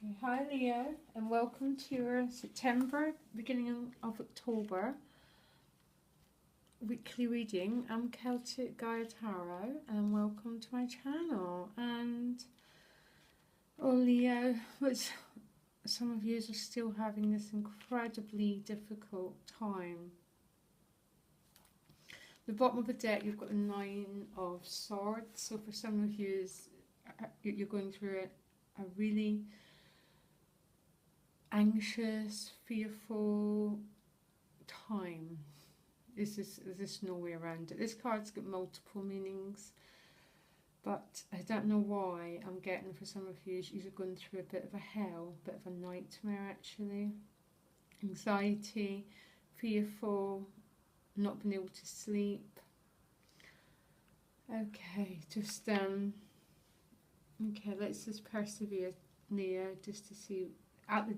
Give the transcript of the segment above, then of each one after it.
Okay, hi Leo, and welcome to your September, beginning of October weekly reading. I'm Celtic Gaia Tarot, and welcome to my channel. And oh Leo, which some of you are still having this incredibly difficult time. The bottom of the deck, you've got the Nine of Swords. So for some of you, you're going through a really anxious, fearful time. There's no way around it. This card's got multiple meanings, but I don't know why I'm getting for some of you, you're going through a bit of a hell, a bit of a nightmare actually. Anxiety, fearful, not being able to sleep. Okay, let's just persevere, Leo, just to see. At the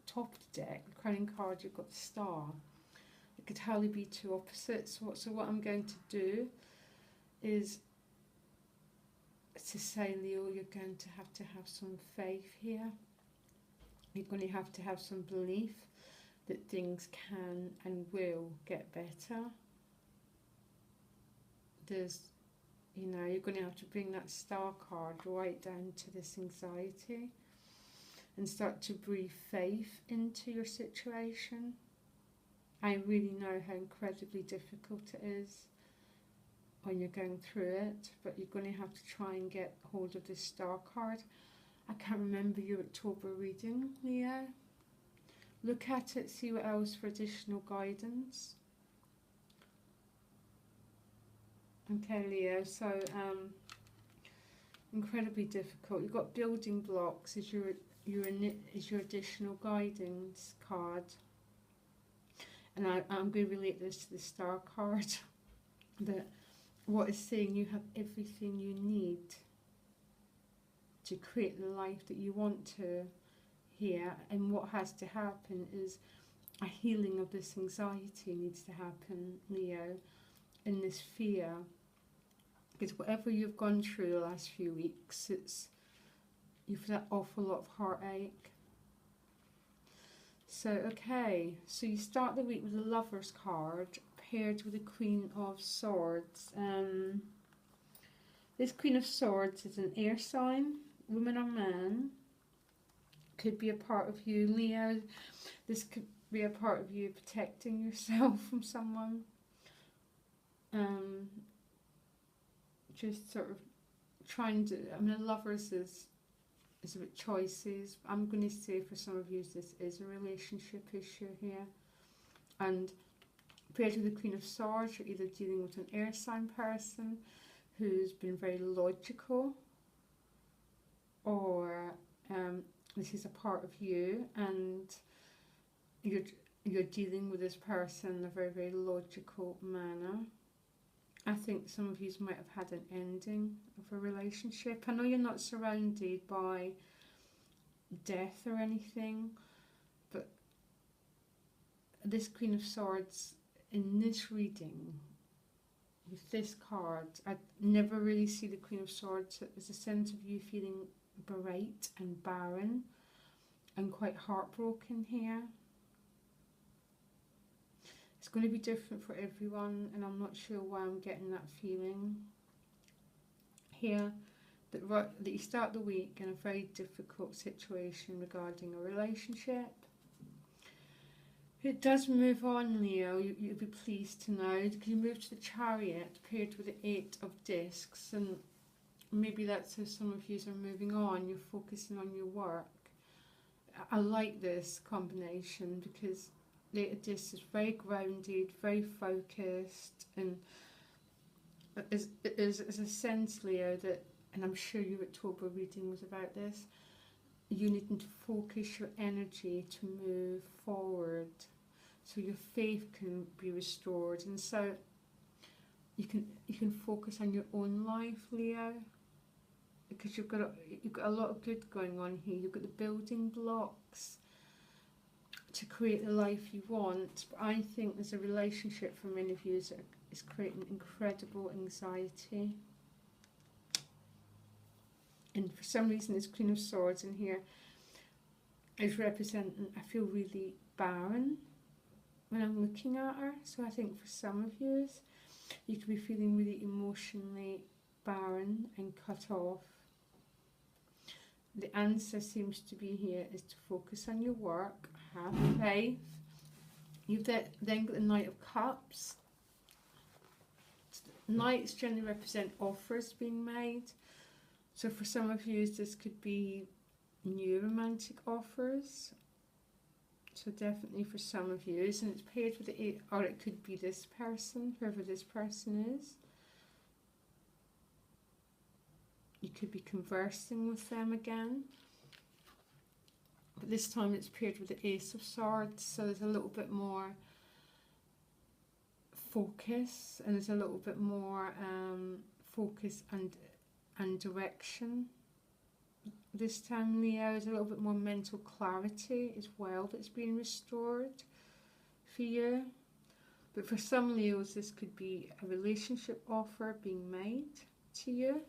top of the deck, the crowning card, you've got the Star. It could hardly be two opposites. So what I'm going to do is to say, Leo, you're going to have some faith here. You're going to have some belief that things can and will get better. You're going to have to bring that Star card right down to this anxiety and start to breathe faith into your situation. I really know how incredibly difficult it is when you're going through it, but you're going to have to try and get hold of this Star card. I can't remember your October reading, Leo. Look at it, see what else for additional guidance. Okay, Leo, so incredibly difficult. You've got building blocks as your additional guidance card. And I'm going to relate this to the Star card, that what is saying you have everything you need to create the life that you want to here. And what has to happen is a healing of this anxiety needs to happen, Leo, in this fear. Because whatever you've gone through the last few weeks, you've had an awful lot of heartache. So, okay, so you start the week with the Lover's card paired with the Queen of Swords. This Queen of Swords is an air sign, woman or man. Could be a part of you, Leo. This could be a part of you protecting yourself from someone. Just sort of trying to, Lovers is about choices. I'm going to say for some of you this is a relationship issue here. And paired with the Queen of Swords, you're either dealing with an air sign person who's been very logical, or this is a part of you and you're dealing with this person in a very, very logical manner. I think some of you might have had an ending of a relationship. I know you're not surrounded by death or anything, but this Queen of Swords in this reading with this card, I never really see the Queen of Swords as a sense of you feeling bereft and barren and quite heartbroken here. It's going to be different for everyone, and I'm not sure why I'm getting that feeling here, that you start the week in a very difficult situation regarding a relationship. It does move on, Leo, you'll be pleased to know, because you move to the Chariot paired with the Eight of Discs, and maybe that's how some of you are moving on, you're focusing on your work. I like this combination because the Eight of Discs is very grounded, very focused, and is a sense, Leo, that, and I'm sure your October reading was about this, you needing to focus your energy to move forward so your faith can be restored, and so you can focus on your own life, Leo, because you've got a lot of good going on here. You've got the building blocks to create the life you want, but I think there's a relationship for many of you that is creating incredible anxiety. And for some reason, this Queen of Swords in here, is representing, I feel really barren when I'm looking at her. So I think for some of you could be feeling really emotionally barren and cut off. The answer seems to be here is to focus on your work, have faith. You've then got the Knight of Cups. Knights generally represent offers being made. So for some of you, this could be new romantic offers. So definitely for some of you, and it's paired with the 8, or it could be this person, whoever this person is. You could be conversing with them again. But this time it's paired with the Ace of Swords, so there's a little bit more focus, and there's a little bit more focus and direction. This time, Leo, is a little bit more mental clarity as well that's being restored for you. But for some Leos, this could be a relationship offer being made to you.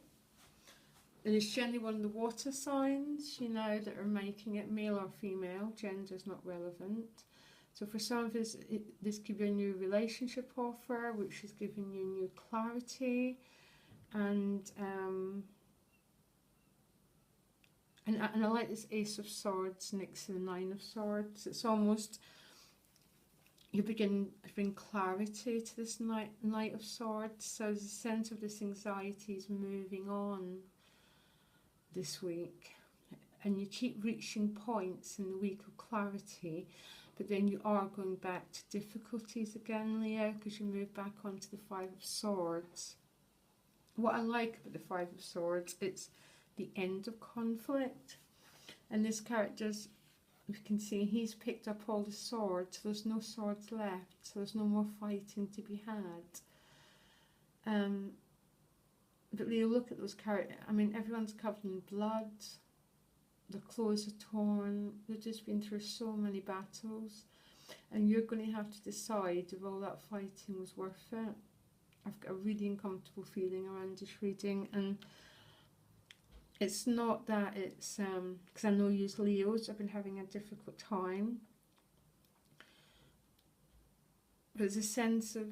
And it's generally one of the water signs, you know, that are making it, male or female. Gender is not relevant. So for some of us, this could be a new relationship offer, which is giving you new clarity. And I like this Ace of Swords next to the 9 of Swords. It's almost, you begin to bring clarity to this Knight of Swords. So there's a sense of this anxiety is moving on this week. And you keep reaching points in the week of clarity, but then you are going back to difficulties again, Leo, because you move back onto the 5 of Swords. What I like about the 5 of Swords, it's the end of conflict. And this character's, you can see, he's picked up all the swords, so there's no swords left, so there's no more fighting to be had. But Leo, look at those characters. I mean, everyone's covered in blood, their clothes are torn, they've just been through so many battles, and you're going to have to decide if all that fighting was worth it. I've got a really uncomfortable feeling around this reading, and it's not that it's, because I know you Leos have been having a difficult time, but there's a sense of,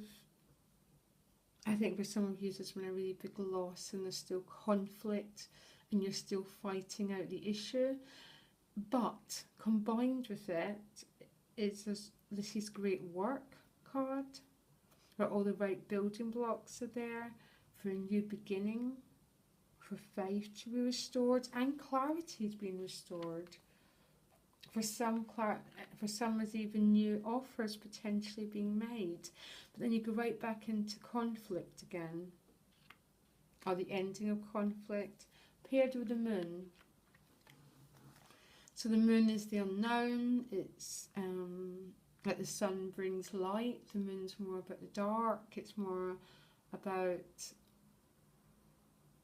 I think for some of you there's been a really big loss and there's still conflict and you're still fighting out the issue. But combined with it is this great work card, where all the right building blocks are there for a new beginning, for faith to be restored, and clarity is being restored. For some, there's even new offers potentially being made. But then you go right back into conflict again, or the ending of conflict, paired with the moon. So the moon is the unknown. It's like the sun brings light. The moon's more about the dark. It's more about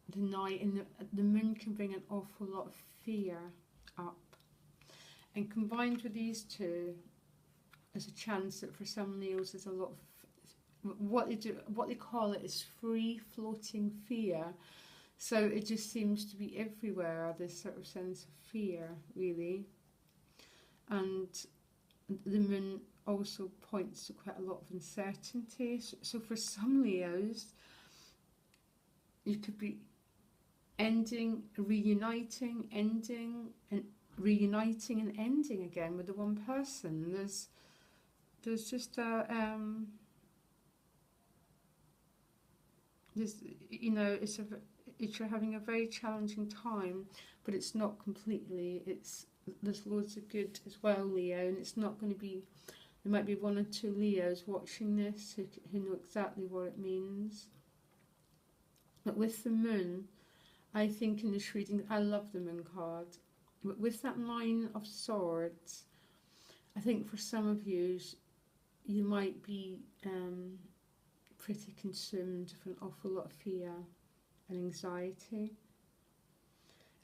the night, and the moon can bring an awful lot of fear up. And combined with these two, there's a chance that for some Leos there's a lot of what they call it is free floating fear. So it just seems to be everywhere, this sort of sense of fear, really. And the moon also points to quite a lot of uncertainty. So for some Leos, you could be reuniting and ending again with the one person. There's just a you're having a very challenging time, but it's not completely. There's loads of good as well, Leo, and it's not going to be. There might be 1 or 2 Leos watching this who know exactly what it means. But with the moon, I think in this reading, I love the moon card. But with that 9 of Swords, I think for some of you, you might be pretty consumed with an awful lot of fear and anxiety.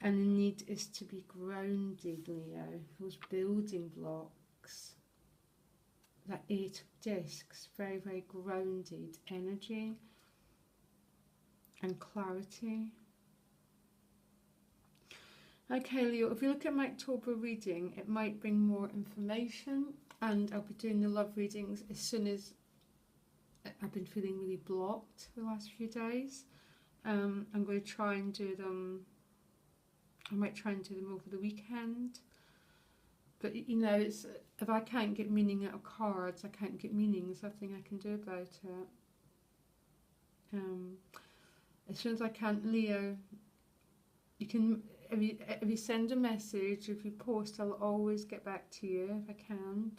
And the need is to be grounded, Leo. Those building blocks. That 8 of Discs, very, very grounded energy and clarity. Okay, Leo, if you look at my October reading, it might bring more information, and I'll be doing the love readings as soon as I've been feeling really blocked the last few days. I'm going to try and do them, I might try and do them over the weekend. But, you know, it's, if I can't get meaning out of cards, I can't get meaning. There's nothing I can do about it. As soon as I can, Leo, you can, if you send a message, if you post, I'll always get back to you if I can.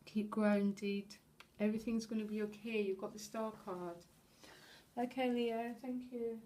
Keep grounded. Everything's going to be okay. You've got the star card. Okay, Leo, thank you.